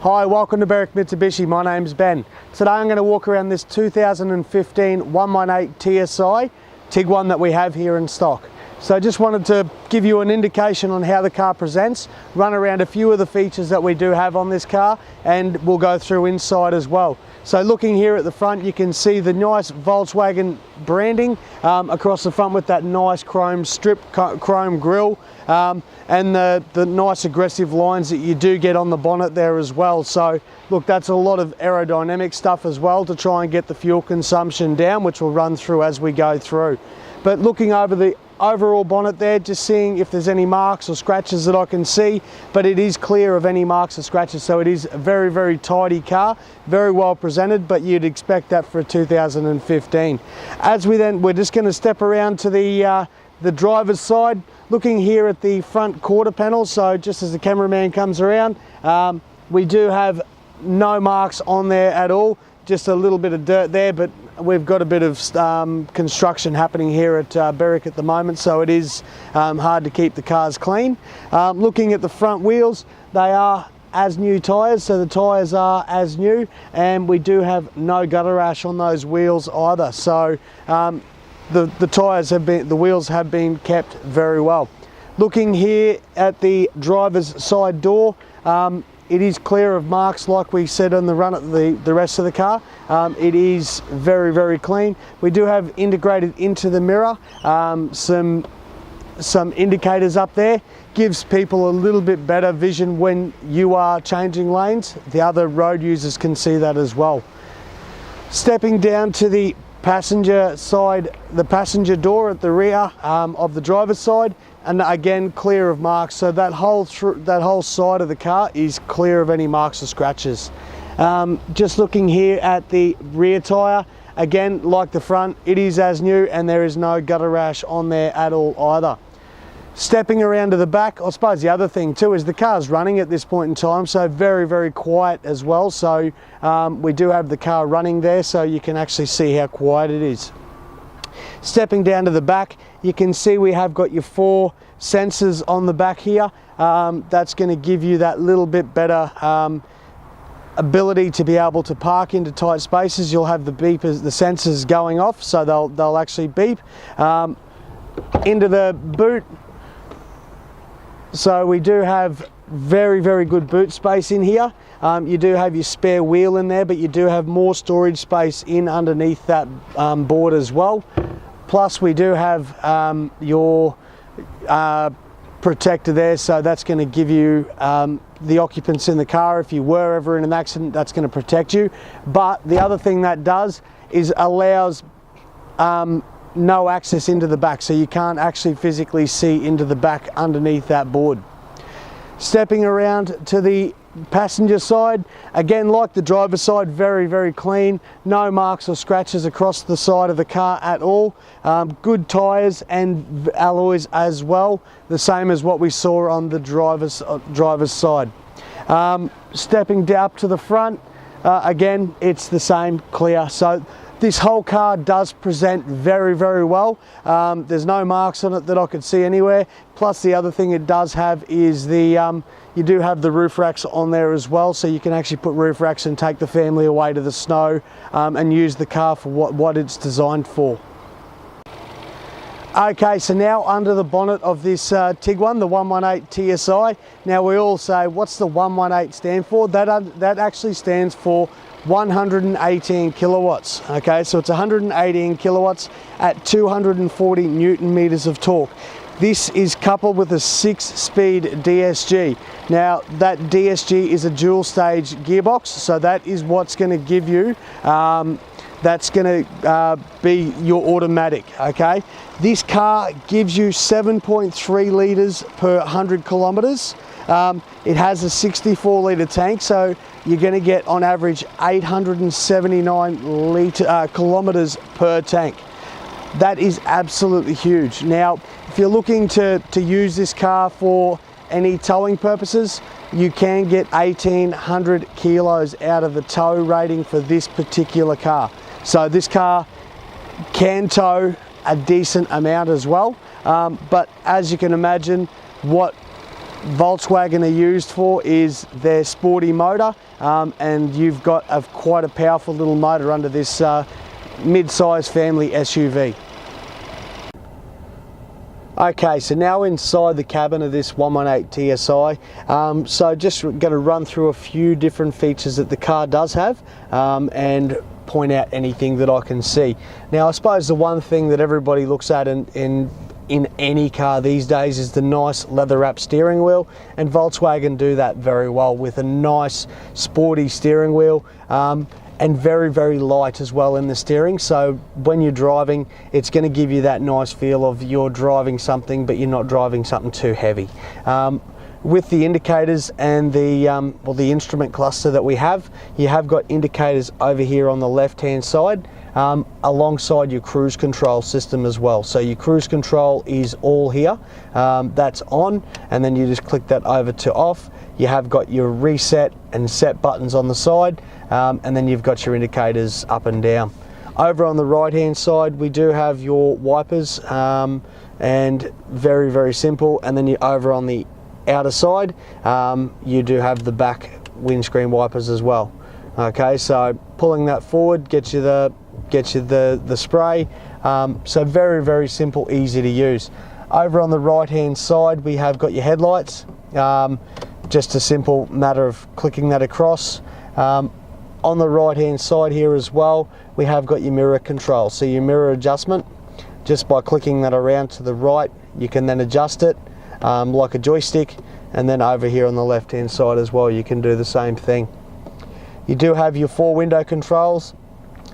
Hi, welcome to Berwick Mitsubishi. My name's Ben. Today I'm going to walk around this 2015 118 TSI Tiguan that we have here in stock. So I just wanted to give you an indication on how the car presents, run around a few of the features that we do have on this car, and we'll go through inside as well. So looking here at the front, you can see the nice Volkswagen branding across the front with that nice chrome strip, chrome grille, and the nice aggressive lines that you do get on the bonnet there as well. So look, that's a lot of aerodynamic stuff as well to try and get the fuel consumption down, which we'll run through as we go through. But looking over the overall bonnet there, just seeing if there's any marks or scratches that I can see, but it is clear of any marks or scratches, so it is a very, very tidy car, very well presented, but you'd expect that for a 2015. As we're just going to step around to the driver's side, looking here at the front quarter panel. So just as the cameraman comes around, we do have no marks on there at all, just a little bit of dirt there, but we've got a bit of construction happening here at Berwick at the moment, so it is hard to keep the cars clean. Looking at the front wheels, they are as new tyres, so the tyres are as new, and we do have no gutter rash on those wheels either. So the wheels have been kept very well. Looking here at the driver's side door, it is clear of marks like we said on the run at the rest of the car. It is very, very clean. We do have integrated into the mirror some indicators up there. Gives people a little bit better vision when you are changing lanes. The other road users can see that as well. Stepping down to the passenger side, the passenger door at the rear of the driver's side, and again clear of marks, so that whole side of the car is clear of any marks or scratches. Just looking here at the rear tyre, again like the front, it is as new and there is no gutter rash on there at all either. Stepping around to the back, I suppose the other thing too is the car's running at this point in time, so very, very quiet as well. So we do have the car running there, so you can actually see how quiet it is. Stepping down to the back, you can see we have got your 4 sensors on the back here. That's going to give you that little bit better ability to be able to park into tight spaces. You'll have the beepers, the sensors going off, so they'll actually beep. Into the boot. So we do have very, very good boot space in here. You do have your spare wheel in there, but you do have more storage space in underneath that board as well. Plus we do have your protector there, so that's going to give you the occupants in the car, if you were ever in an accident, that's going to protect you. But the other thing that does is allows no access into the back, so you can't actually physically see into the back underneath that board. Stepping around to the passenger side, again like the driver's side, very, very clean, no marks or scratches across the side of the car at all. Good tyres and alloys as well, the same as what we saw on the driver's side. Stepping up to the front, again it's the same, clear. So this whole car does present very, very well. There's no marks on it that I could see anywhere. Plus the other thing it does have is you do have the roof racks on there as well, so you can actually put roof racks and take the family away to the snow and use the car for what it's designed for. Okay, so now under the bonnet of this Tiguan, the 118 TSI. Now we all say, what's the 118 stand for? That actually stands for 118 kilowatts. Okay, so it's 118 kilowatts at 240 Newton meters of torque. This is coupled with a 6-speed DSG. Now that DSG is a dual stage gearbox, so that is what's going to give you, that's going to be your automatic. Okay, this car gives you 7.3 litres per 100 kilometres. It has a 64 litre tank, so you're going to get on average 879 kilometres per tank. That is absolutely huge. Now, if you're looking to use this car for any towing purposes, you can get 1,800 kilos out of the tow rating for this particular car. So this car can tow a decent amount as well, but as you can imagine, what Volkswagen are used for is their sporty motor, and you've got quite a powerful little motor under this mid-size family SUV. Okay, so now inside the cabin of this 118 TSI, so just going to run through a few different features that the car does have, and point out anything that I can see. Now I suppose the one thing that everybody looks at in any car these days is the nice leather wrap steering wheel, and Volkswagen do that very well with a nice sporty steering wheel, and very, very light as well in the steering. So when you're driving, it's going to give you that nice feel of you're driving something, but you're not driving something too heavy. With the indicators and the instrument cluster that we have, you have got indicators over here on the left hand side, alongside your cruise control system as well. So your cruise control is all here, that's on, and then you just click that over to off. You have got your reset and set buttons on the side, and then you've got your indicators up and down. Over on the right hand side we do have your wipers, and very, very simple. And then over on the outer side, you do have the back windscreen wipers as well. Okay, so pulling that forward gets you the spray. So very, very simple, easy to use. Over on the right hand side we have got your headlights, just a simple matter of clicking that across. On the right hand side here as well we have got your mirror control, so your mirror adjustment, just by clicking that around to the right you can then adjust it like a joystick, and then over here on the left hand side as well you can do the same thing. You do have your 4 window controls,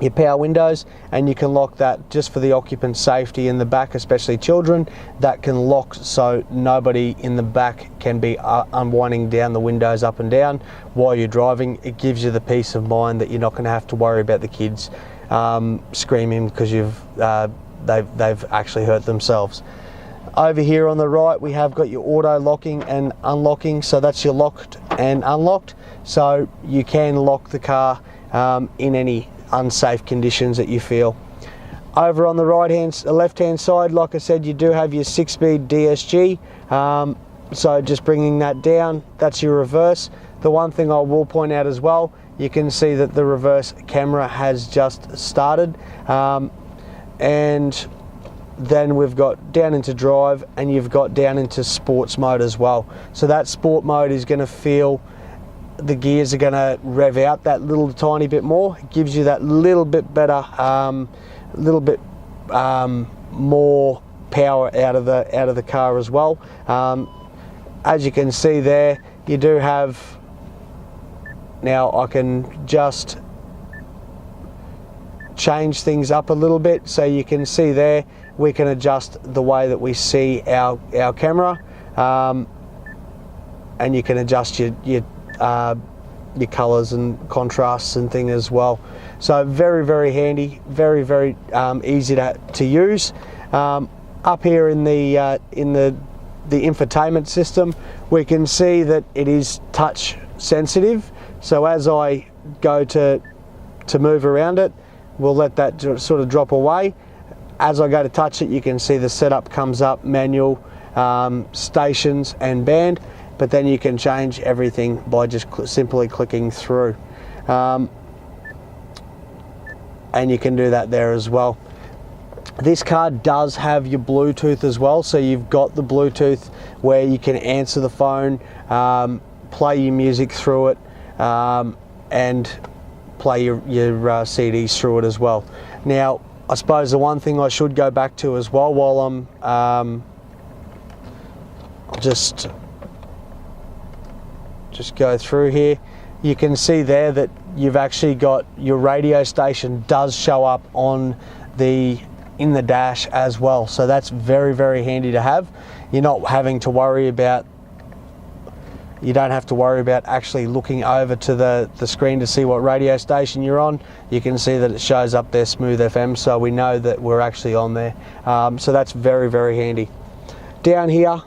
your power windows, and you can lock that just for the occupant safety in the back, especially children. That can lock so nobody in the back can be unwinding down the windows up and down while you're driving. It gives you the peace of mind that you're not going to have to worry about the kids screaming because they've actually hurt themselves. Over here on the right we have got your auto locking and unlocking, so that's your locked and unlocked, so you can lock the car in any unsafe conditions that you feel. Over on the left hand side, like I said, you do have your 6-speed DSG, so just bringing that down, that's your reverse. The one thing I will point out as well, you can see that the reverse camera has just started, and then we've got down into drive, and you've got down into sports mode as well. So that sport mode is going to feel, the gears are going to rev out that little tiny bit more. It gives you that little bit better, more power out of the car as well. As you can see there, you do have, now I can just change things up a little bit, so you can see there we can adjust the way that we see our camera, and you can adjust your colors and contrasts and things as well. So very, very handy, very, very easy to use. Up here in the infotainment system, we can see that it is touch sensitive, so as I go to move around it, we'll let that sort of drop away. As I go to touch it, you can see the setup comes up, manual, stations and band, but then you can change everything by just simply clicking through, and you can do that there as well. This car does have your Bluetooth as well, so you've got the Bluetooth where you can answer the phone, play your music through it, and play your CDs through it as well. Now, I suppose the one thing I should go back to as well, while I'm I'll just go through here, you can see there that you've actually got your radio station does show up in the dash as well, so that's very, very handy to have. You're not having to worry about, you don't have to worry about actually looking over to the screen to see what radio station you're on. You can see that it shows up there, Smooth FM, so we know that we're actually on there. So that's very, very handy. Down here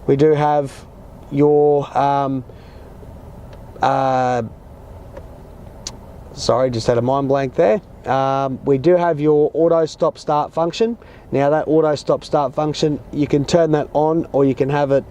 we do have your sorry, just had a mind blank there. We do have your auto stop start function. Now that auto stop start function, you can turn that on or you can have it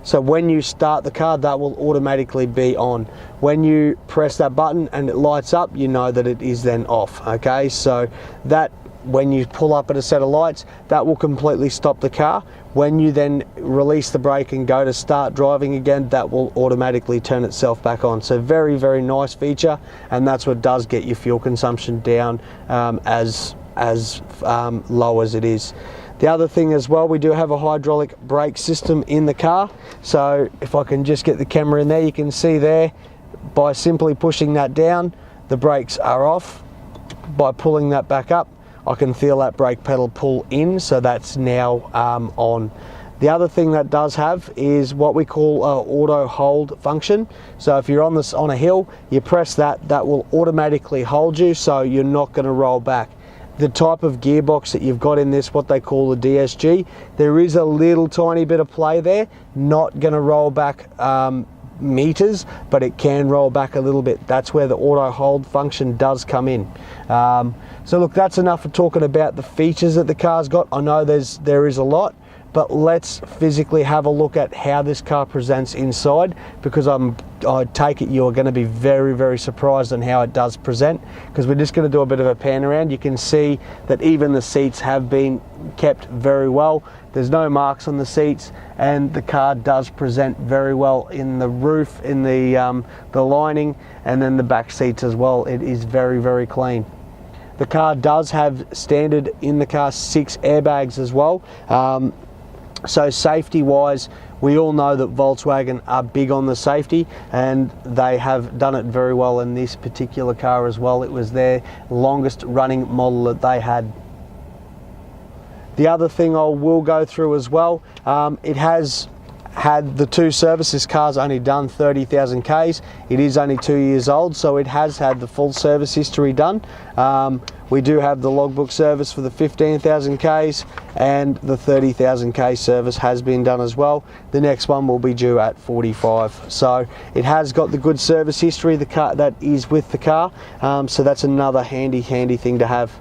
So when you start the car, that will automatically be on. When you press that button and it lights up, you know that it is then off, okay? So that, when you pull up at a set of lights, that will completely stop the car. When you then release the brake and go to start driving again, that will automatically turn itself back on. So very, very nice feature, and that's what does get your fuel consumption down as low as it is. The other thing as well, we do have a hydraulic brake system in the car. So if I can just get the camera in there, you can see there, by simply pushing that down, the brakes are off. By pulling that back up, I can feel that brake pedal pull in, so that's now on. The other thing that does have is what we call an auto hold function. So if you're on a hill, you press that, that will automatically hold you, so you're not going to roll back. The type of gearbox that you've got in this, what they call the DSG, there is a little tiny bit of play there, not going to roll back meters, but it can roll back a little bit. That's where the auto hold function does come in. So look, that's enough for talking about the features that the car's got. I know there is a lot, but let's physically have a look at how this car presents inside, because I take it you're going to be very, very surprised on how it does present, because we're just going to do a bit of a pan around. You can see that even the seats have been kept very well. There's no marks on the seats, and the car does present very well in the roof, in the lining, and then the back seats as well. It is very, very clean. The car does have standard in the car 6 airbags as well. So safety wise, we all know that Volkswagen are big on the safety, and they have done it very well in this particular car as well. It was their longest running model that they had. The other thing I will go through as well, it has had the 2 services. This car's only done 30,000 Ks. It is only 2 years old, so it has had the full service history done. We do have the logbook service for the 15,000 Ks, and the 30,000 K service has been done as well. The next one will be due at 45. So it has got the good service history, the car that is with the car. So that's another handy thing to have.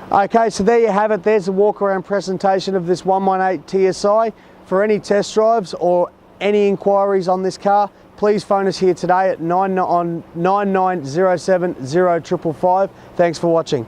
Okay, so there you have it. There's a walk around presentation of this 118 TSI. For any test drives or any inquiries on this car, please phone us here today at 9907 0555. Thanks for watching.